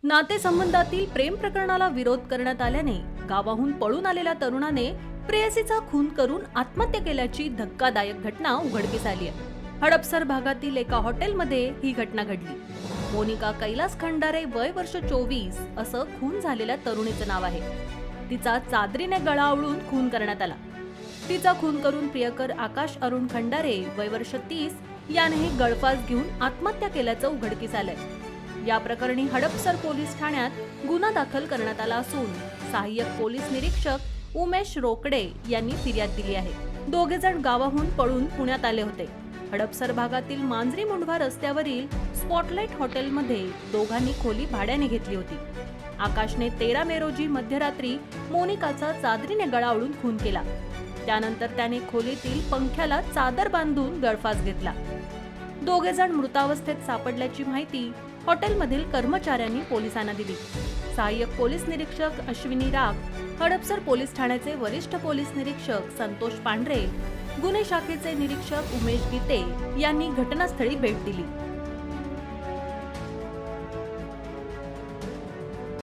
नातेसंबंधातील प्रेम प्रकरणाला विरोध करण्यात आल्याने गावाहून पळून आलेल्या तरुणाने प्रेयसीचा खून करून आत्महत्या केल्याची धक्कादायक घटना उघडकीस आली आहे. हडपसर भागातील एका हॉटेलमध्ये ही घटना घडली. मोनिका कैलास खंडारे, वय वर्ष 24 असं खून झालेल्या तरुणीचं नाव आहे. तिचा चादरीने गळा आवळून खून करण्यात आला. तिचा खून करून प्रियकर आकाश अरुण खंडारे, वय वर्ष 30 यानेही गळफास घेऊन आत्महत्या केल्याचं उघडकीस आलंय. या प्रकरणी हडपसर पोलीस ठाण्यात गुन्हा दाखल करण्यात आला असून सहाय्यक पोलीस निरीक्षक उमेश रोकडे यांनी फिर्याद दिली आहे. दोघे जण गावाहून पळून पुण्यात आले होते. हडपसर भागातील मांजरी मुंढवा रस्त्यावरील स्पॉटलाइट हॉटेलमध्ये दोघांनी खोली भाड्याने घेतली होती. आकाशने 13 मे रोजी मध्यरात्री मोनिकाचा चादरीने गळा आवळून खून केला. त्यानंतर त्याने खोलीतील पंख्याला चादर बांधून गळफास घेतला. दोघे जण मृतावस्थेत सापडल्याची माहिती हॉटेलमधील कर्मचाऱ्यांनी पोलिसांना दिली. सहाय्यक पोलीस निरीक्षक अश्विनी राग, हडपसर पोलीस ठाण्याचे वरिष्ठ पोलीस निरीक्षक संतोष पांढरे, गुन्हे शाखेचे निरीक्षक उमेश गीते यांनी घटनास्थळी भेट दिली.